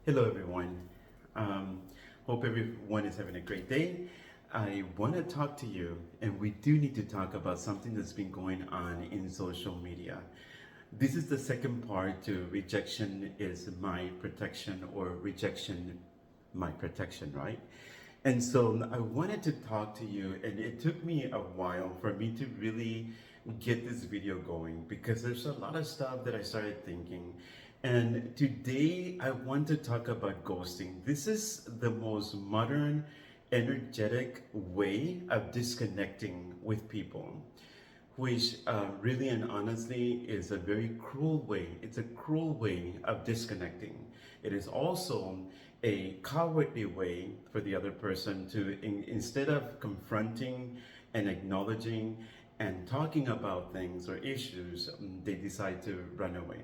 Hello, everyone. Um, Hope everyone is having a great day. I want to talk to you, and we do need to talk about something that's been going on in social media. This is the second part to rejection is my protection, or rejection my protection, right? And so I wanted to talk to you, and it took me a while for me to really get this video going because there's a lot of stuff that I started thinking. And today I want to talk about ghosting. This is the most modern, energetic way of disconnecting with people, which really and honestly is a very cruel way. It's a cruel way of disconnecting. It is also a cowardly way for the other person to, instead of confronting and acknowledging and talking about things or issues, they decide to run away.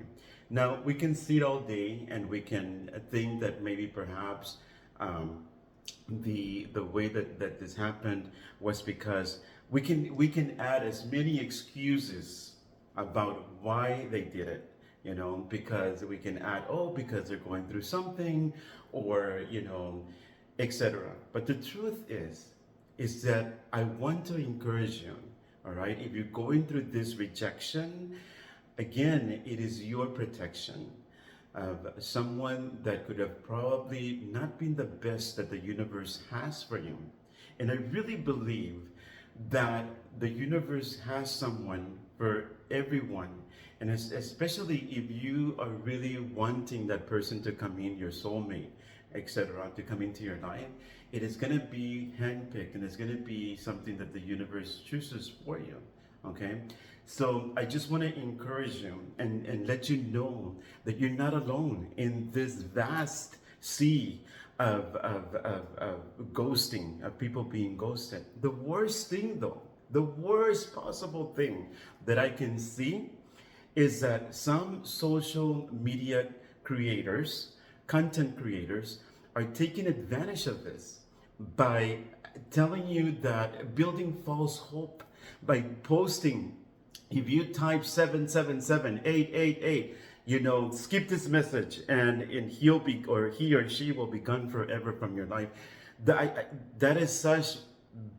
Now, we can see it all day and we can think that maybe perhaps the way that this happened was because we can add as many excuses about why they did it, because we can add, oh, because they're going through something, or etc. But the truth is that I want to encourage you, all right, if you're going through this rejection, again, it is your protection of someone that could have probably not been the best that the universe has for you. And I really believe that the universe has someone for everyone. And especially if you are really wanting that person to come in, your soulmate, etc., to come into your life, it is going to be handpicked and it's going to be something that the universe chooses for you. Okay? So I just want to encourage you and let you know that you're not alone in this vast sea of ghosting, of people being ghosted. The worst thing, though, the worst possible thing that I can see is that some social media creators, content creators, are taking advantage of this by telling you that, building false hope by posting, if you type 777-888, skip this message and he'll be, or he or she will be gone forever from your life. That is such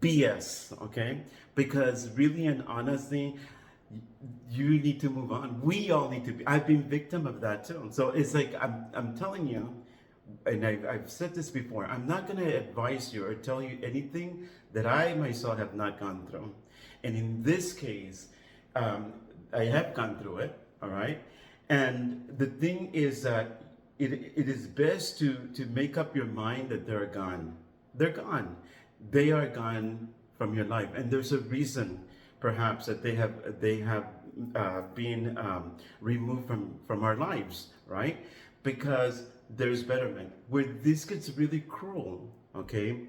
BS, okay? Because really and honestly, you need to move on. We all need to be. I've been victim of that too. So it's like, I'm telling you, and I've said this before, I'm not going to advise you or tell you anything that I myself have not gone through. And in this case, I have gone through it, all right? And the thing is that it is best to make up your mind that they're gone. They're gone. They are gone from your life. And there's a reason, perhaps, that they have been removed from our lives, right? Because there's betterment. Where this gets really cruel, okay,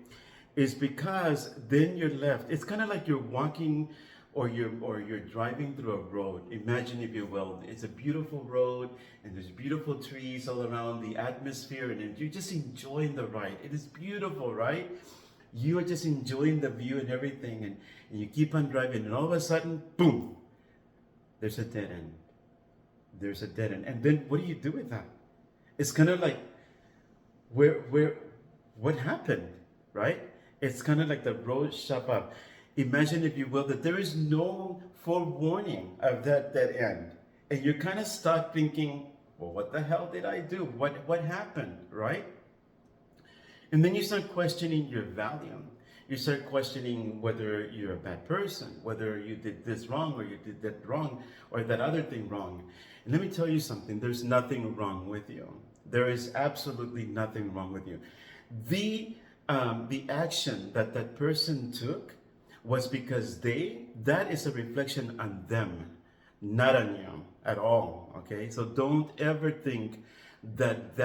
is because then you're left. It's kind of like you're walking or you're driving through a road. Imagine, if you will, it's a beautiful road and there's beautiful trees all around, the atmosphere, and you're just enjoying the ride. It is beautiful, right? You are just enjoying the view and everything, and you keep on driving, and all of a sudden, boom, there's a dead end. There's a dead end. And then what do you do with that? It's kind of like, what happened, right? It's kind of like the road shut up. Imagine, if you will, that there is no forewarning of that dead end. And you're kind of start thinking, well, what the hell did I do? What happened, right? And then you start questioning your value. You start questioning whether you're a bad person, whether you did this wrong or you did that wrong or that other thing wrong. And let me tell you something, there's nothing wrong with you. There is absolutely nothing wrong with you. The action that that person took was because that is a reflection on them, not on you at all, okay? So don't ever think that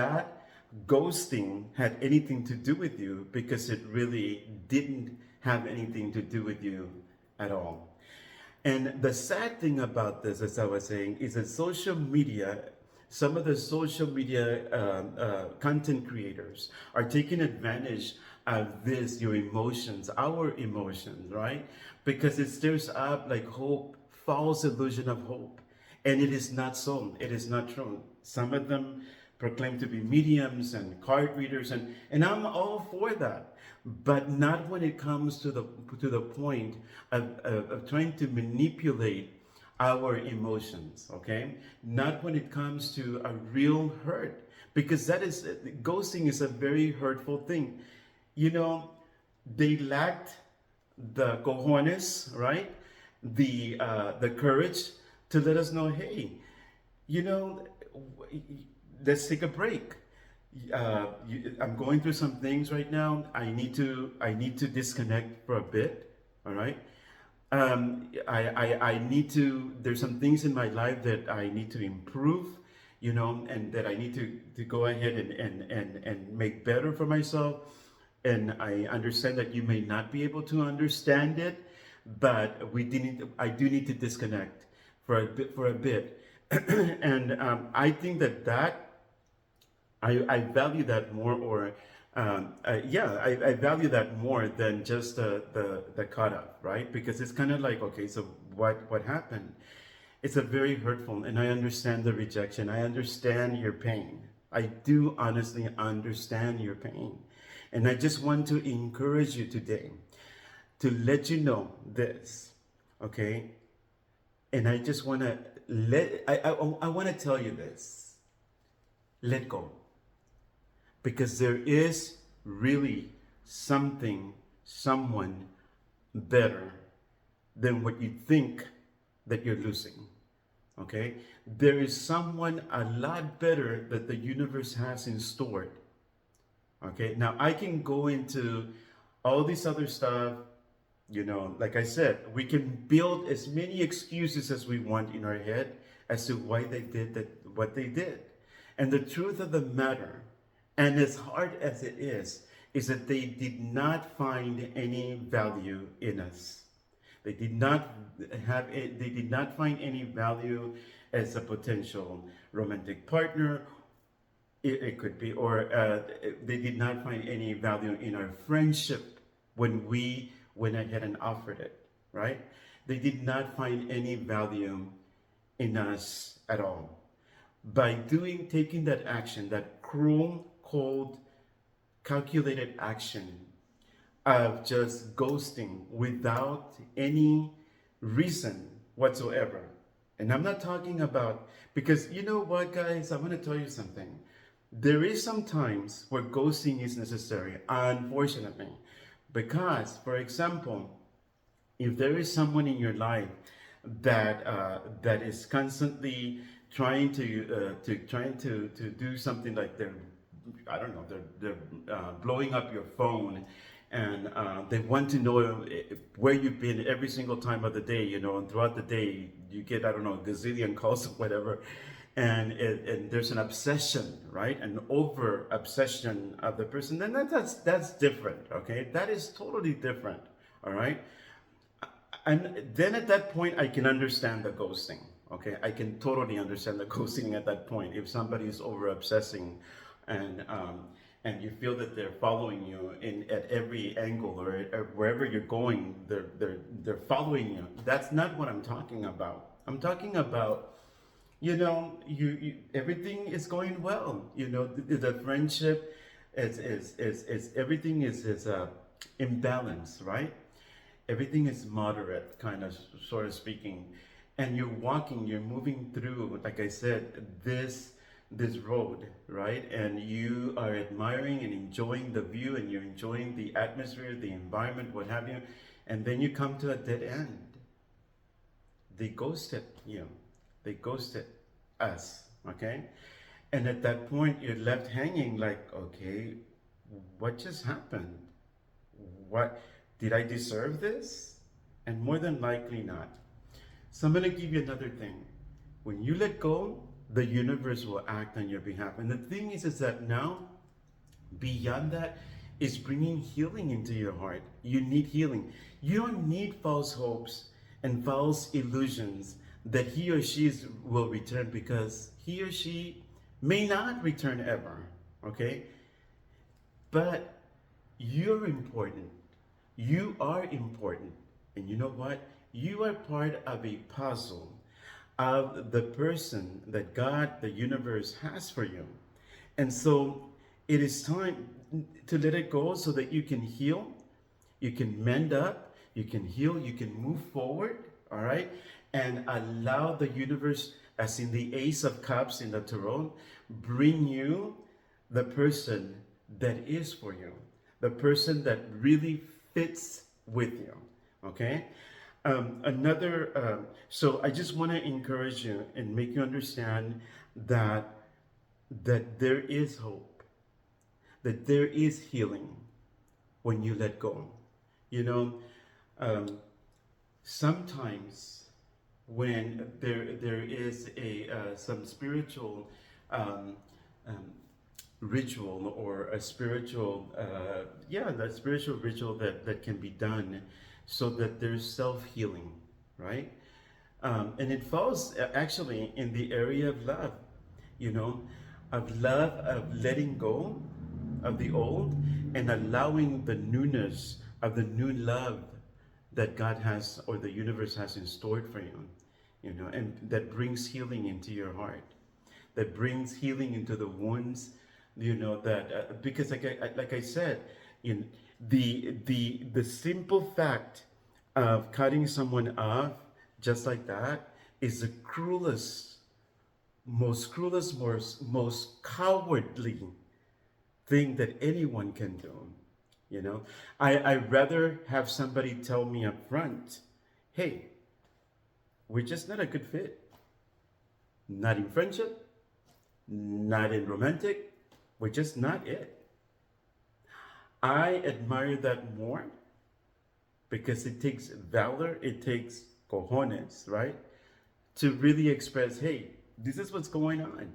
ghosting had anything to do with you, because it really didn't have anything to do with you at all. And the sad thing about this, as I was saying, is that some of the social media content creators are taking advantage of this, your emotions, our emotions, right? Because it stirs up like hope, false illusion of hope. And it is not so. It is not true. Some of them proclaim to be mediums and card readers, and I'm all for that, but not when it comes to the point of trying to manipulate our emotions, okay? Not when it comes to a real hurt, because that is, ghosting is a very hurtful thing. You know, they lacked the cojones, right? The courage to let us know, hey, you know, let's take a break. I'm going through some things right now. I need to disconnect for a bit. All right. I need to. There's some things in my life that I need to improve. You know, and that I need to go ahead and make better for myself. And I understand that you may not be able to understand it, but I do need to disconnect for a bit. And I think that I value that more, or yeah, I value that more than just the cut up, right? Because it's kind of like, okay, so what happened? It's a very hurtful, and I understand the rejection. I understand your pain. I do honestly understand your pain. And I just want to encourage you today to let you know this, okay? And I just want to I want to tell you this. Let go. Because there is really someone better than what you think that you're losing. Okay? There is someone a lot better that the universe has in store. Okay? Now, I can go into all this other stuff. You know, like I said, we can build as many excuses as we want in our head as to why they did what they did. And the truth of the matter, and as hard as it is that they did not find any value in us. They did not they did not find any value as a potential romantic partner. It could be, or they did not find any value in our friendship when we went ahead and offered it, right? They did not find any value in us at all. By taking that action, that cruel, cold, calculated action of just ghosting without any reason whatsoever. And I'm not talking about, because you know what, guys, I'm going to tell you something. There is some times where ghosting is necessary, unfortunately. Because, for example, if there is someone in your life that is constantly trying to do something, like I don't know, they're blowing up your phone, and they want to know where you've been every single time of the day, you know, and throughout the day you get, I don't know, a gazillion calls or whatever, and there's an obsession, right? An over obsession of the person. Then that's different, okay? That is totally different, all right? And then at that point, I can understand the ghosting. Okay, I can totally understand the ghosting at that point. If somebody is over obsessing, and you feel that they're following you at every angle, or wherever you're going, they're following you. That's not what I'm talking about. I'm talking about, you know, you everything is going well. You know, the friendship is everything is in balance, right? Everything is moderate, kind of, sort of speaking, and you're moving through, like I said, this road, right? And you are admiring and enjoying the view, and you're enjoying the atmosphere, the environment, what have you, and then you come to a dead end. They ghosted you. They ghosted us, okay? And at that point, you're left hanging like, okay, what just happened? What, did I deserve this? And more than likely not. So I'm going to give you another thing. When you let go, the universe will act on your behalf. And the thing is that now, beyond that, is bringing healing into your heart. You need healing. You don't need false hopes and false illusions that he or she will return, because he or she may not return ever, okay? But you're important. You are important. And you know what? You are part of a puzzle of the person that God, the universe, has for you. And so it is time to let it go so that you can heal, you can mend up, you can heal, you can move forward, all right? And allow the universe, as in the Ace of Cups in the Tarot, bring you the person that is for you, the person that really fits with you, okay? So I just want to encourage you and make you understand that there is hope, that there is healing when you let go. You know, um, sometimes when there is a some spiritual um, um, ritual or a spiritual that spiritual ritual that can be done so that there's self-healing, right? And it falls actually in the area of love, you know, of love, of letting go of the old and allowing the newness of the new love that God has or the universe has in store for you, you know, and that brings healing into your heart, that brings healing into the wounds, you know, that because like I said, you know, the simple fact of cutting someone off just like that is the cruelest, most cowardly thing that anyone can do. You know, I'd rather have somebody tell me up front, hey, we're just not a good fit. Not in friendship, not in romantic, we're just not it. I admire that more because it takes valor, it takes cojones, right? To really express, hey, this is what's going on.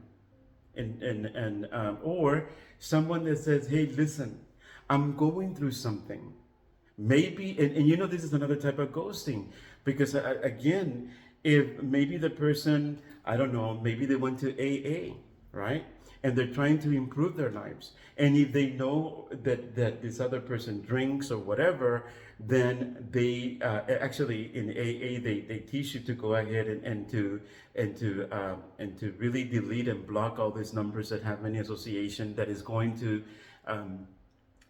Or someone that says, hey, listen, I'm going through something. Maybe, and you know, this is another type of ghosting because again, if maybe the person, I don't know, maybe they went to AA, right? And they're trying to improve their lives. And if they know that this other person drinks or whatever, then they actually in AA they teach you to go ahead and to really delete and block all these numbers that have any association um,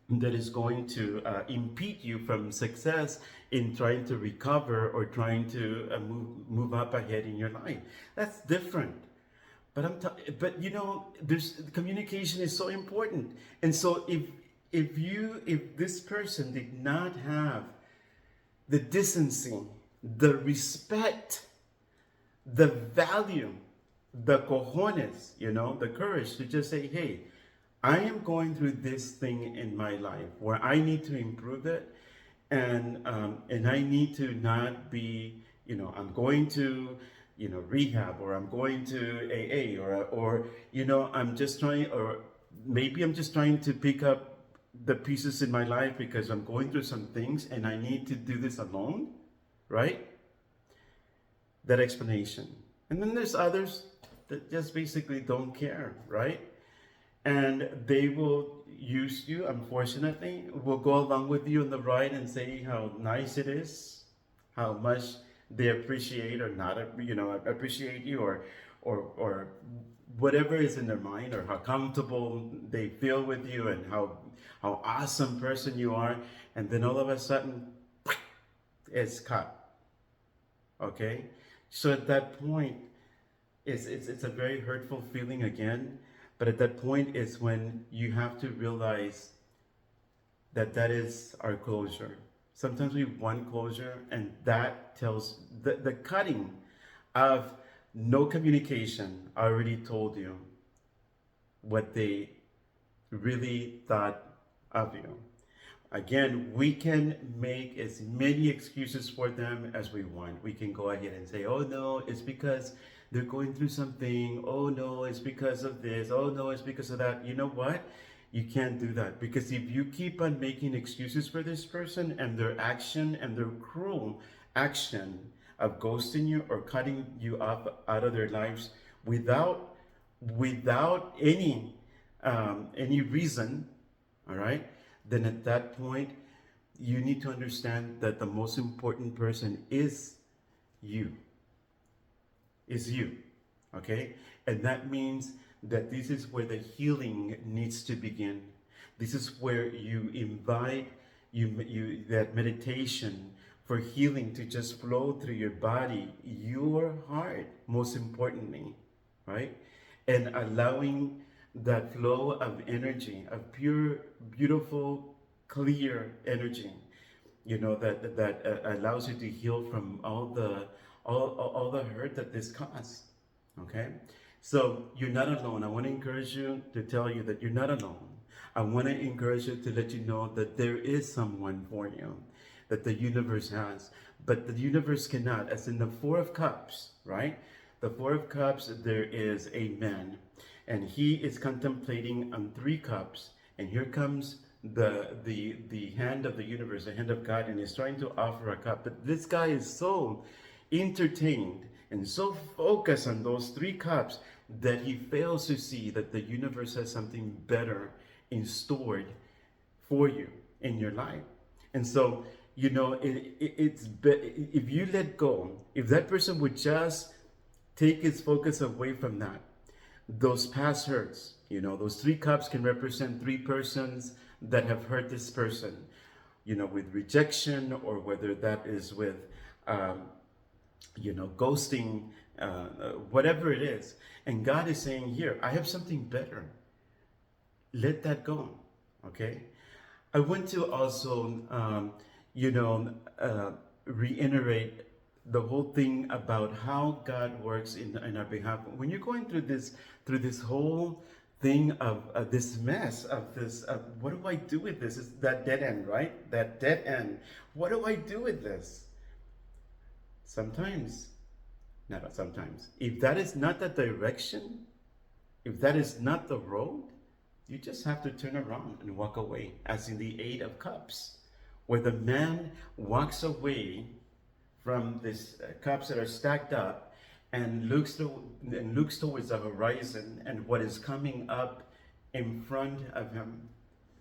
that is going to impede you from success in trying to recover or trying to move up ahead in your life. That's different. But you know, there's communication is so important. And so if this person did not have the decency, the respect, the value, the cojones, you know, the courage to just say, hey, I am going through this thing in my life where I need to improve it, and I need to not be, you know, I'm going to, you know, rehab, or I'm going to AA, or you know, I'm just trying, or maybe I'm just trying to pick up the pieces in my life because I'm going through some things and I need to do this alone, right? That explanation. And then there's others that just basically don't care, right? And they will use you, unfortunately, will go along with you on the ride and say how nice it is, how much they appreciate or not, you know, appreciate you, or whatever is in their mind, or how comfortable they feel with you, and how awesome person you are, and then all of a sudden, it's cut. Okay, so at that point, it's a very hurtful feeling again. But at that point is when you have to realize that that is our closure. Sometimes we want closure, and that tells the cutting of no communication. I already told you what they really thought of you. Again, we can make as many excuses for them as we want. We can go ahead and say, oh no, it's because they're going through something. Oh no, it's because of this. Oh no, it's because of that. You know what? You can't do that, because if you keep on making excuses for this person and their action and their cruel action of ghosting you or cutting you off out of their lives without any reason, all right, then at that point you need to understand that the most important person you is you, okay? And that means that this is where the healing needs to begin. This is where you invite that meditation for healing to just flow through your body, your heart, most importantly, right? And allowing that flow of energy, of pure, beautiful, clear energy, that allows you to heal from all the hurt that this caused. Okay, so you're not alone. I want to encourage you to tell you that you're not alone. I want to encourage you to let you know that there is someone for you, that the universe has, but the universe cannot. As in the Four of Cups, right? The Four of Cups, there is a man, and he is contemplating on three cups, and here comes the hand of the universe, the hand of God, and he's trying to offer a cup. But this guy is so entertained and so focused on those three cups that he fails to see that the universe has something better in stored for you in your life. And so, if you let go, if that person would just take his focus away from that, those past hurts, those three cups can represent three persons that have hurt this person, with rejection, or whether that is with, ghosting, whatever it is. And God is saying here, I have something better. Let that go, okay? I want to also, reiterate the whole thing about how God works in our behalf. When you're going through this whole thing of this mess of this, what do I do with this? It's that dead end, right? That dead end. What do I do with this? Sometimes, not sometimes, if that is not the direction, if that is not the road, you just have to turn around and walk away, as in the Eight of Cups, where the man walks away from these cups that are stacked up and looks towards the horizon and what is coming up in front of him.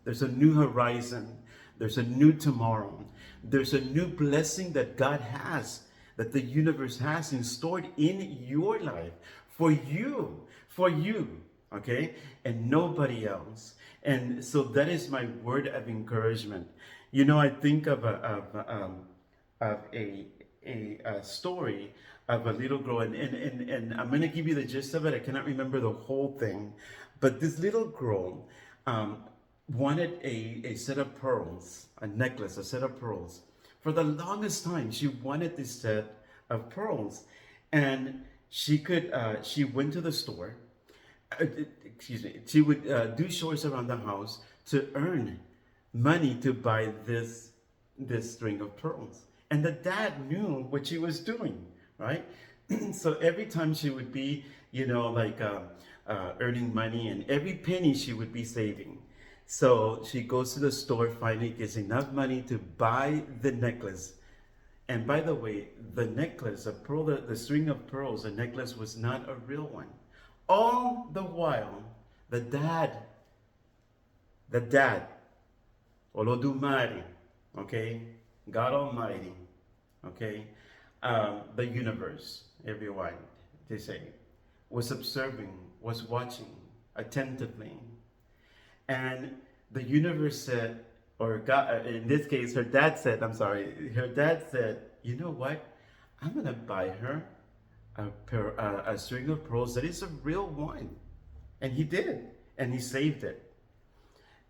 There's a new horizon. There's a new tomorrow. There's a new blessing that God has, that the universe has stored in your life for you, okay? And nobody else. And so that is my word of encouragement. I think of a story of a little girl, and I'm going to give you the gist of it. I cannot remember the whole thing, but this little girl wanted a set of pearls, a necklace, a set of pearls. For the longest time, she wanted this set of pearls, and she went to the store. She would do chores around the house to earn money to buy this string of pearls. And the dad knew what she was doing, right? So every time she would be, earning money, and every penny she would be saving. So she goes to the store, finally gets enough money to buy the necklace. And by the way, the necklace, the string of pearls, the necklace was not a real one. All the while, the dad, Olodumare, okay, God Almighty, okay, the universe, everyone, they say, was observing, was watching attentively. And the universe said, or God, in this case, her dad said, you know what? I'm going to buy her a string of pearls that is a real one. And he did, and he saved it.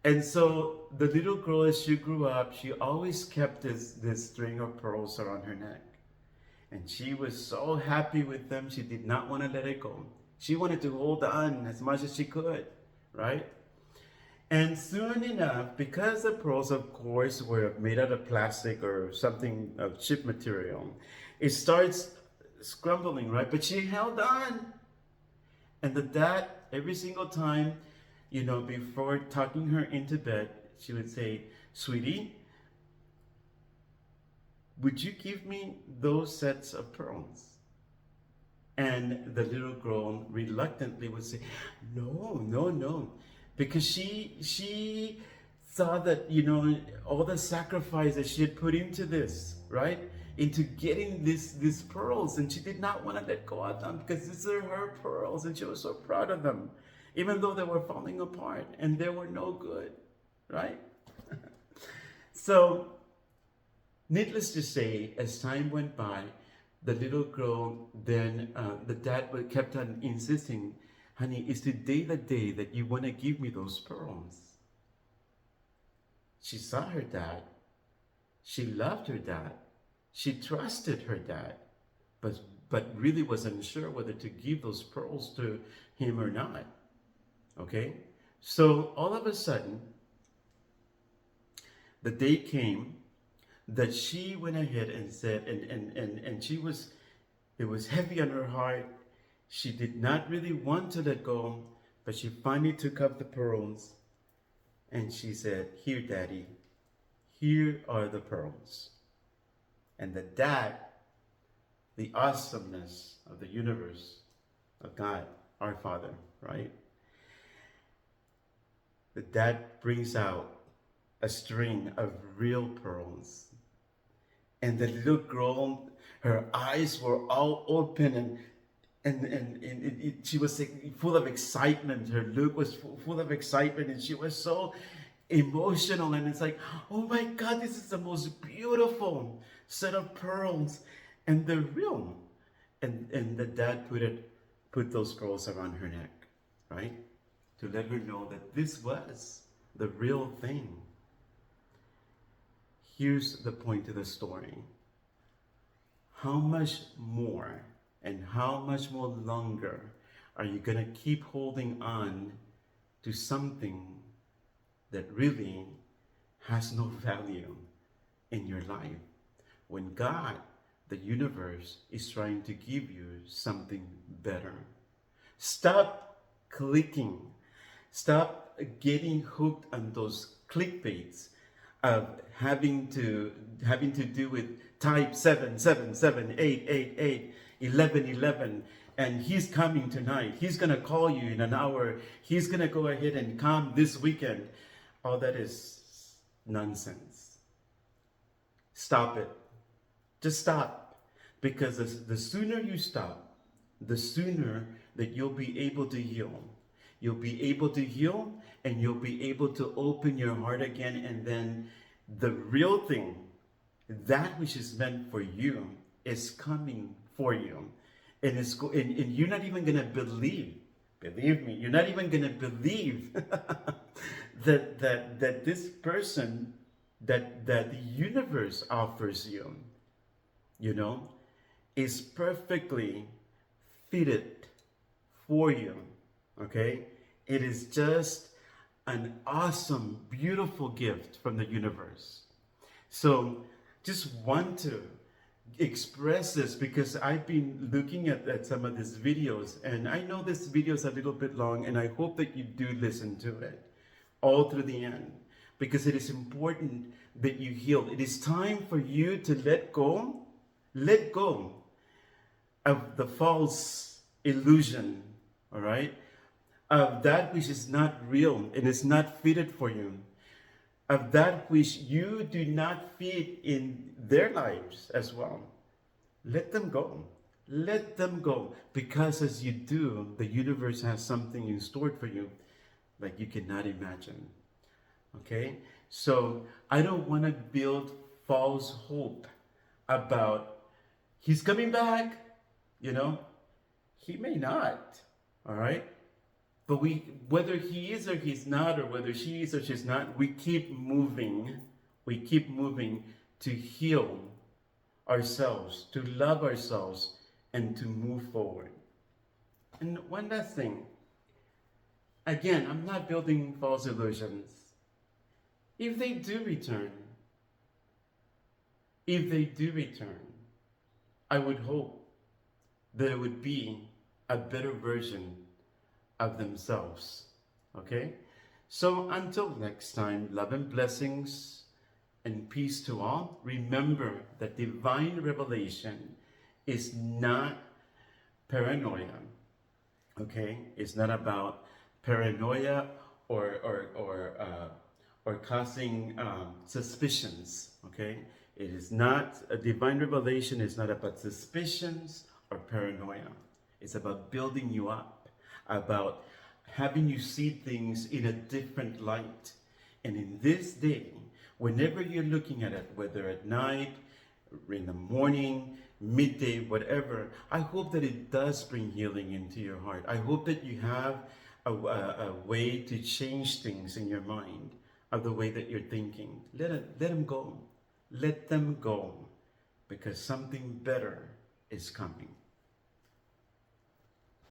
And so the little girl, as she grew up, she always kept this string of pearls around her neck. And she was so happy with them, she did not want to let it go. She wanted to hold on as much as she could, right? And soon enough, because the pearls, of course, were made out of plastic or something of cheap material, it starts scrambling, right? But she held on. And the dad, every single time, before tucking her into bed, she would say, "Sweetie, would you give me those sets of pearls?" And the little girl reluctantly would say, no, because she saw that, all the sacrifice that she had put into this, right? Into getting these pearls, and she did not want to let go of them because these are her pearls, and she was so proud of them. even though they were falling apart and they were no good, right? So, needless to say, as time went by, the little girl then, the dad kept on insisting, honey, is today the day that you want to give me those pearls? She saw her dad. She loved her dad. She trusted her dad, but, really was unsure whether to give those pearls to him or not. Okay? So all of a sudden, the day came that she went ahead and said, and she was, it was heavy on her heart. She did not really want to let go, but she finally took up the pearls and she said, here, Daddy, here are the pearls. And the dad, the awesomeness of the universe, of God, our Father, right? The dad brings out a string of real pearls. And the little girl, her eyes were all open and she was full of excitement. Her look was full of excitement and she was so emotional. And it's like, oh my God, this is the most beautiful set of pearls. And they're real. And the dad put those pearls around her neck, right? To let her know that this was the real thing. Here's the point of the story. How much more and how much more longer are you going to keep holding on to something that really has no value in your life when God, the universe, is trying to give you something better? Stop clicking. Stop getting hooked on those clickbaits of having to do with type 777 888 1111 and he's coming tonight. He's gonna call you in an hour. He's gonna go ahead and come this weekend. All that is nonsense. Stop it. Just stop. Because the sooner you stop, the sooner that you'll be able to heal. You'll be able to heal and you'll be able to open your heart again, and then the real thing, that which is meant for you, is coming for you. And and you're not even gonna believe me, you're not even gonna believe that this person that the universe offers you, is perfectly fitted for you. Okay? It is just an awesome, beautiful gift from the universe. So just want to express this because I've been looking at some of these videos, and I know this video is a little bit long, and I hope that you do listen to it all through the end, because it is important that you heal. It is time for you to let go of the false illusion, all right? Of that which is not real and is not fitted for you, of that which you do not fit in their lives as well. Let them go. Let them go. Because as you do, the universe has something in store for you like you cannot imagine. Okay? So I don't want to build false hope about he's coming back. He may not. All right? But whether he is or he's not, or whether she is or she's not, we keep moving. We keep moving to heal ourselves, to love ourselves, and to move forward. And one last thing. Again, I'm not building false illusions. If they do return, I would hope that it would be a better version of themselves. Okay? So until next time, love and blessings and peace to all. Remember that divine revelation is not paranoia. Okay? It's not about paranoia or causing suspicions. Okay? It is not, a divine revelation is not about suspicions or paranoia. It's about building you up, about having you see things in a different light. And in this day, whenever you're looking at it, whether at night, in the morning, midday, whatever, I hope that it does bring healing into your heart. I hope that you have a way to change things in your mind, of the way that you're thinking. Let them go. Let them go, because something better is coming.